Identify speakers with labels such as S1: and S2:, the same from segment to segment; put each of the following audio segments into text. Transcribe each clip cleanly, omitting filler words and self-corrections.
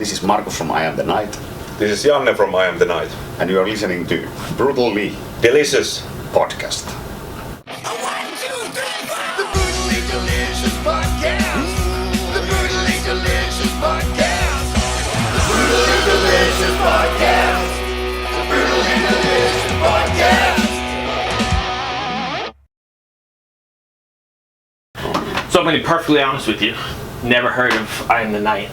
S1: This is Markus from I Am the Night.
S2: This is Janne from I Am the Night.
S1: And you are listening to Brutally
S2: Delicious
S1: Podcast.
S3: The Brutally Delicious Podcast. The Brutally Delicious Podcast. The Brutally Delicious Podcast. The Brutally Delicious Podcast.
S4: So I'm going to be perfectly honest with you. Never heard of I Am the Night.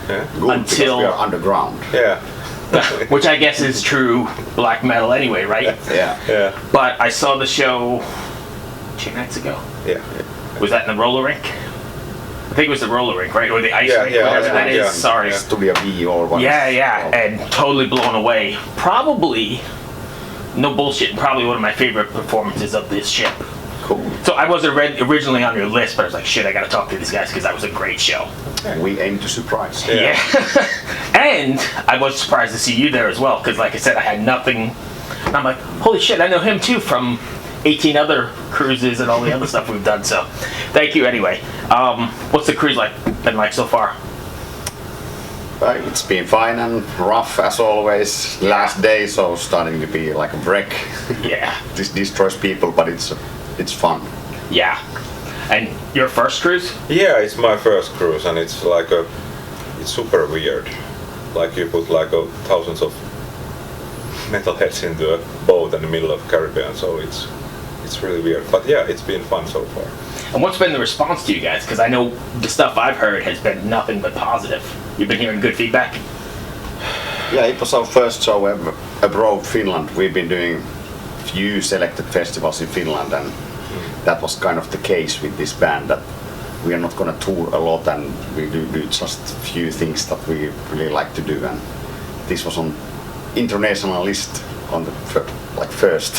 S2: Yeah.
S1: Good,
S4: Until-
S1: because we are underground.
S2: Yeah.
S4: Which I guess is true black metal anyway, right?
S1: Yeah.
S2: Yeah.
S4: But I saw the show 2 nights ago.
S2: Yeah.
S4: Was that in the roller rink? I think it was the roller rink, right? Or the ice
S2: Yeah,
S4: rink,
S2: yeah,
S4: whatever
S2: ice
S4: that
S2: rink,
S4: is.
S2: yeah.
S4: Sorry.
S2: Yeah.
S1: Studio B or what?
S4: Yeah, and totally blown away. Probably, no bullshit, probably one of my favorite performances of this ship.
S1: Cool.
S4: So I wasn't originally on your list, but I was like, shit, I gotta talk to these guys because that was a great show.
S1: We aim to surprise.
S4: Yeah. And I was surprised to see you there as well, because like I said, I had nothing. And I'm like, holy shit, I know him too from 18 other cruises and all the other stuff we've done. So thank you anyway. What's the cruise been like so far?
S1: It's been fine and rough as always. Last day, so starting to be like a wreck.
S4: Yeah.
S1: This destroys people, but it's fun.
S4: Yeah. And your first cruise?
S2: Yeah, it's my first cruise and it's like it's super weird. Like you put like thousands of metalheads into a boat in the middle of Caribbean, so it's really weird. But yeah, it's been fun so far.
S4: And what's been the response to you guys? Because I know the stuff I've heard has been nothing but positive. You've been hearing good feedback?
S1: Yeah, it was our first show ever abroad Finland. We've been doing few selected festivals in Finland, and that was kind of the case with this band, that we are not going to tour a lot and we do just few things that we really like to do, and this was on international list on the first.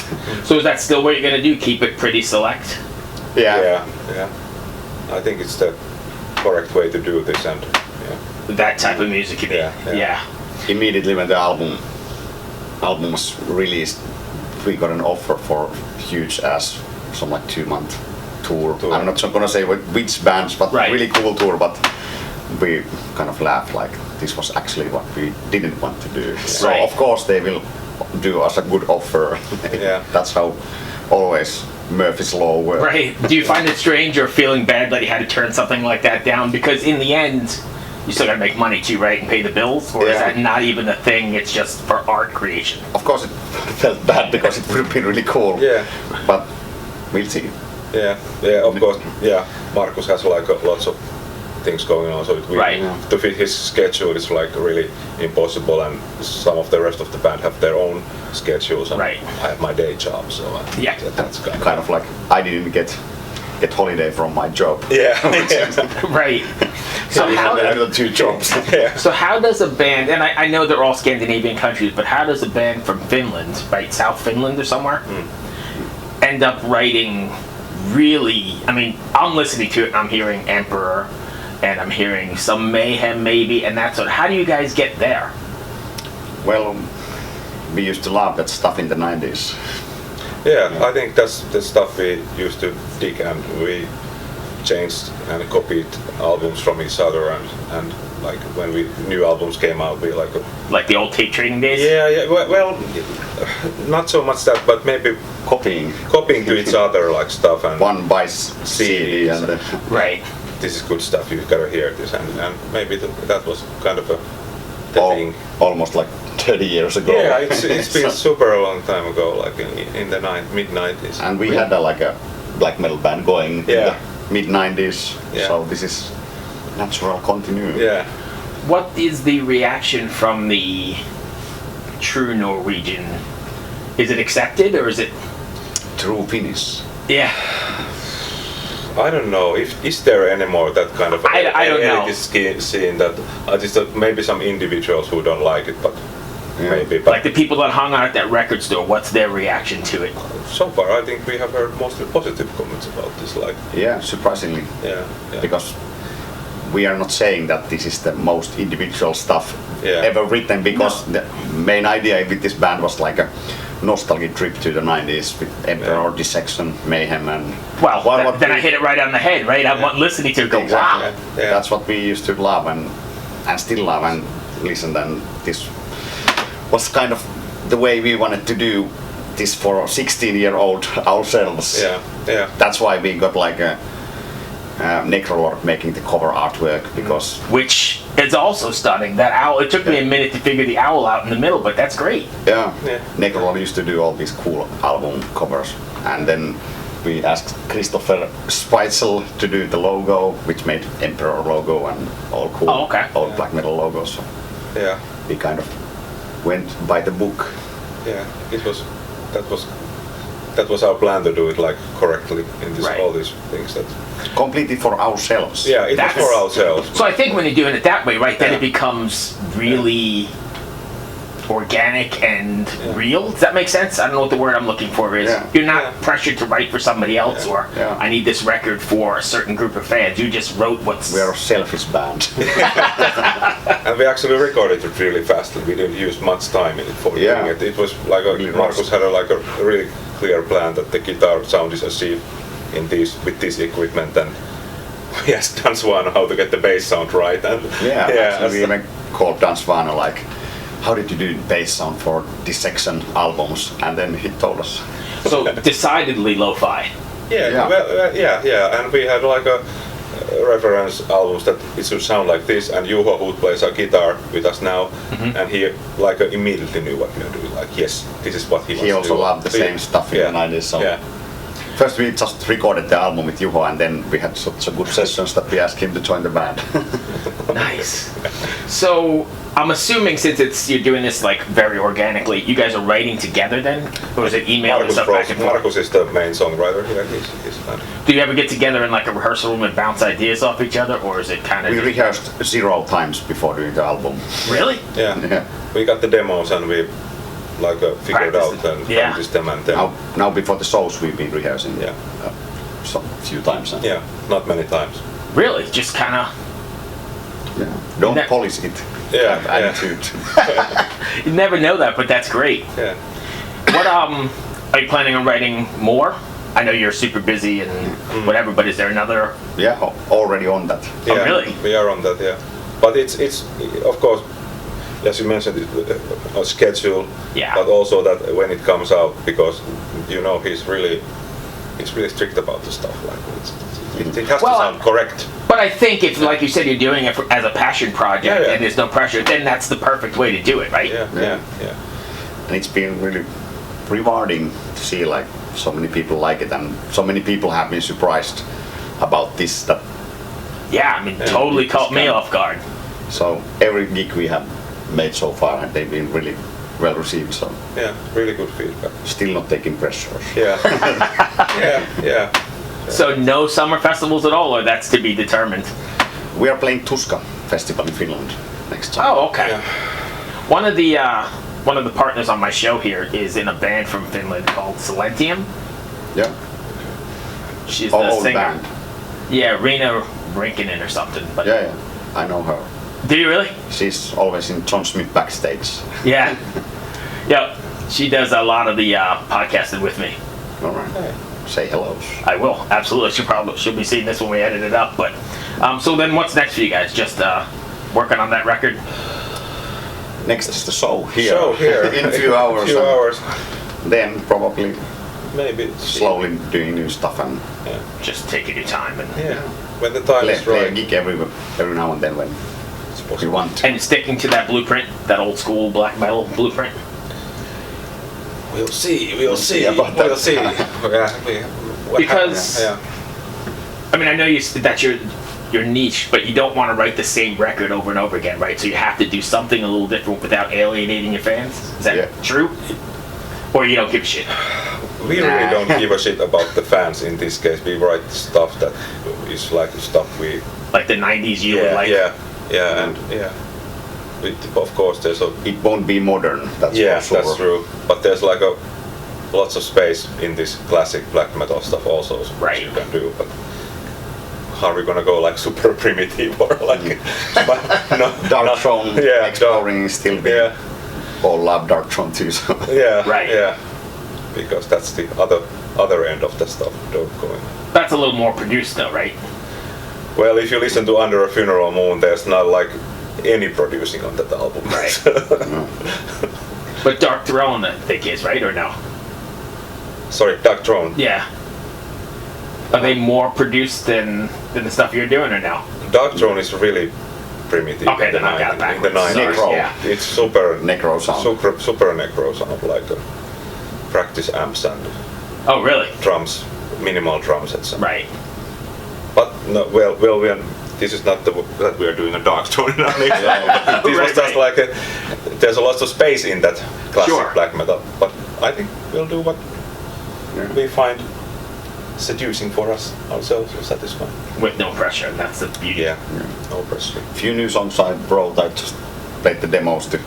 S4: So is that still what you're going to do? Keep it pretty select?
S2: Yeah. I think it's the correct way to do this, and
S4: That type of music, you mean?
S2: Yeah.
S1: Immediately when the album was released, we got an offer for huge ass, some like 2-month tour. I'm not gonna say which bands, but
S4: Right.
S1: really cool tour. But we kind of laughed, like this was actually what we didn't want to do. So
S4: Right.
S1: of course they will do us a good offer.
S2: Yeah.
S1: That's how always Murphy's Law works.
S4: Right. Do you find it strange or feeling bad that you had to turn something like that down? Because in the end, you still gotta make money too, right? And pay the bills? Or is
S1: Yeah.
S4: that not even a thing, it's just for art creation?
S1: Of course it felt bad because it would have been really cool.
S2: Yeah.
S1: But we'll see.
S2: Yeah, of course. Yeah, Markus has like lots of things going on, so
S4: Right.
S2: to fit his schedule is like really impossible, and some of the rest of the band have their own schedules, and
S4: Right.
S2: I have my day job, so
S4: Yeah.
S2: that's
S1: Kind of like I didn't get holiday from my job.
S2: Yeah.
S4: Right. So
S1: I
S4: how,
S1: had 2 jobs.
S4: so how does a band, and I know they're all Scandinavian countries, but how does a band from Finland, right, South Finland or somewhere, end up writing really, I mean, I'm listening to it, I'm hearing Emperor, and I'm hearing some Mayhem maybe, and that sort of, how do you guys get there?
S1: Well, we used to love that stuff in the 90s.
S2: Yeah, I think that's the stuff we used to dig, and we changed and copied albums from each other, and like when new albums came out, we
S4: Like the old tape trading days?
S2: yeah. Well, not so much that, but maybe
S1: Copying
S2: to each other like stuff, and
S1: one buys CD and
S4: Right.
S2: this is good stuff, you've got to hear this, and maybe that was kind of the thing.
S1: almost like 30 years ago.
S2: Yeah, it's been super a long time ago, like in the mid-90s.
S1: And we had like a black metal band going in the mid-90s,
S2: Yeah.
S1: so this is natural continuity.
S2: Yeah.
S4: What is the reaction from the true Norwegian? Is it accepted or is it?
S1: True Finnish.
S4: Yeah.
S2: I don't know, is there anymore that kind of
S4: I don't know.
S2: elitist scene that just maybe some individuals who don't like it, but
S1: Yeah.
S2: maybe. But
S4: Like the people that hung out at that record store, what's their reaction to it?
S2: so far, I think we have heard mostly positive comments about this. Like,
S1: Yeah, surprisingly.
S2: yeah.
S1: Because we are not saying that this is the most individual stuff ever written, because the main idea with this band was like a nostalgic trip to the 90s with Emperor, Dissection, Mayhem, and
S4: Well, then I hit it right on the head, right? I'm listening to it, go, wow.
S1: Exactly. That's what we used to love and still love, and listened, and this was kind of the way we wanted to do this for 16-year-old ourselves.
S2: Yeah.
S1: That's why we got like a Necrolord making the cover artwork, because
S4: Which is also stunning. That owl. It took me a minute to figure the owl out in the middle, but that's great.
S2: Yeah.
S1: Necrolord used to do all these cool album covers, and then we asked Christopher Speitzel to do the logo, which made Emperor logo and all cool old black metal logos. So
S2: Yeah.
S1: we kind of went by the book.
S2: Yeah. That was our plan to do it like correctly in this
S4: Right.
S2: all these things that.
S1: Completely for ourselves.
S2: Yeah, it was
S4: That's-
S2: for ourselves.
S4: So I think when you're doing it that way, right, then
S2: Yeah.
S4: it becomes really organic and real. Does that make sense? I don't know what the word I'm looking for is.
S1: Yeah.
S4: You're not
S2: Yeah.
S4: pressured to write for somebody else or
S1: Yeah.
S4: I need this record for a certain group of fans. You just wrote what's...
S1: We are a selfish band.
S2: And we actually recorded it really fast. We didn't use much time in it for
S1: Yeah.
S2: doing it. It was like
S1: Really
S2: Markus had a really clear plan that the guitar sound is achieved with this equipment, and we asked Dan Swan how to get the bass sound right. And
S1: Actually, we even called Dan Svana like, how did you do bass sound for Dissection albums? And then he told us.
S4: So decidedly lo-fi.
S2: Yeah. And we had like a reference albums that it should sound like this, and Juho, who plays a guitar with us now, and he like immediately knew what we were doing. Like, yes, this is what he wants
S1: He
S2: to
S1: also
S2: do.
S1: loved the same stuff in the 90s. So first we just recorded the album with Juho, and then we had such a good sessions that we asked him to join the band.
S4: Nice. So I'm assuming since you're doing this like very organically, you guys are writing together then? Or is it email and stuff back and forth?
S2: Markus is the main songwriter here. He's
S4: Do you ever get together in like a rehearsal room and bounce ideas off each other, or is it kind of...
S1: We rehearsed 0 times before doing the album.
S4: Really?
S1: Yeah.
S2: We got the demos and we figured
S4: Practiced
S2: out and
S4: it. Yeah.
S2: practiced them, and then
S1: Now before the shows we've been rehearsing.
S2: Yeah.
S1: So few times.
S2: not many times.
S4: Really? Just kind of...
S1: Don't
S4: Ne-
S1: polish it.
S2: Yeah,
S1: Have attitude.
S4: You never know that, but that's great.
S2: Yeah.
S4: What are you planning on writing more? I know you're super busy and whatever, but is there another...
S1: Yeah, already on that.
S2: Yeah,
S4: really?
S2: We are on that, yeah. But it's of course, as you mentioned, a schedule.
S4: Yeah.
S2: But also that when it comes out, because he's really strict about the stuff. Like it has to sound correct.
S4: But I think if, like you said, you're doing it as a passion project and there's no pressure, then that's the perfect way to do it, right?
S2: Yeah.
S1: And it's been really rewarding to see like so many people like it, and so many people have been surprised about this. That
S4: Yeah, I mean, totally caught me off guard.
S1: so every gig we have made so far, and they've been really well received. So
S2: Yeah, really good feedback.
S1: still not taking pressure.
S2: Yeah. yeah.
S4: So no summer festivals at all, or that's to be determined?
S1: We are playing Tuska Festival in Finland next time.
S4: Oh, okay.
S2: Yeah.
S4: One of the partners on my show here is in a band from Finland called Silentium.
S1: Yeah.
S4: She's the
S1: Old
S4: singer.
S1: band.
S4: Yeah, Rena Rinkinen or something. But
S1: Yeah. I know her.
S4: do you really?
S1: She's always in John Smith backstage.
S4: Yeah. Yep. She does a lot of the podcasting with me.
S1: All right. Say hello.
S4: I will, absolutely. She'll be seeing this when we edit it up. But so then, what's next for you guys? Just working on that record.
S1: Next is the show here.
S2: Show here
S1: in a few hours.
S2: Few
S1: and
S2: hours.
S1: Then probably
S2: Maybe
S1: slowly doing new stuff and
S4: Just taking your time and
S2: when the time is
S1: play a
S2: right.
S1: gig every now and then when
S2: It's
S1: we
S2: possible.
S1: want to.
S4: and sticking to that blueprint, that old school black metal blueprint.
S2: We'll see
S1: see about that.
S2: We'll see.
S4: Because
S2: Yeah.
S4: I mean, I know that's your niche, but you don't want to write the same record over and over again, right? So you have to do something a little different without alienating your fans. Is that true? Or you don't give a shit?
S2: We really don't give a shit about the fans in this case. We write stuff that is like stuff we...
S4: Like the 90s you would like?
S2: Of course there's a...
S1: It won't be modern, that's for sure.
S2: That's true. But there's like lots of space in this classic black metal stuff also, which you can do. But are we gonna go like super primitive or like...
S1: Dark Throne exploring is still big. All love Dark Throne too. So.
S2: Yeah. Because that's the other end of the stuff going.
S4: That's a little more produced though, right?
S2: Well, if you listen to Under a Funeral Moon, there's not like any producing on that album.
S4: Right. But Dark Throne, I think is right or no?
S2: Sorry, Dark Throne.
S4: Yeah. Are they more produced than the stuff you're doing or no?
S2: Dark Throne is really primitive.
S4: Okay,
S2: in the
S4: then I got it
S2: 90s. In the
S4: backwards.
S2: 90s.
S1: Necro.
S4: Yeah.
S2: It's super
S1: Necro sound.
S2: super necro sound, like a practice amps and
S4: Oh, really?
S2: drums, minimal drum sets.
S4: Right.
S2: But no, well, this is not that we are doing a Dark Throne in our next album. This was
S4: Right,
S2: just
S4: right.
S2: like there's a lot of space in that classic
S4: Sure.
S2: black metal. But I think we'll do what
S1: Yeah.
S2: we find seducing for us ourselves or satisfying.
S4: With no pressure, and that's the beauty.
S2: Yeah, no pressure.
S1: Few new songs I wrote, I just played the demos to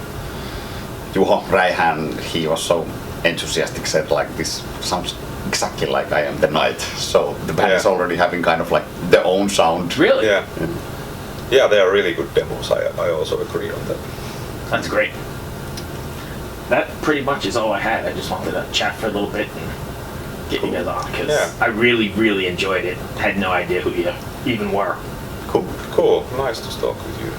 S1: Juho Räihän. He was so enthusiastic, said like this sounds exactly like I Am the Night. So the band is
S2: Yeah.
S1: already having kind of like their own sound.
S4: Really?
S2: Yeah. Yeah, they are really good demos. I also agree on that.
S4: That's great. That pretty much is all I had. I just wanted to chat for a little bit and get you guys on because
S2: Yeah.
S4: I really enjoyed it. Had no idea who you even were.
S1: Cool.
S2: Cool. Nice to talk with you.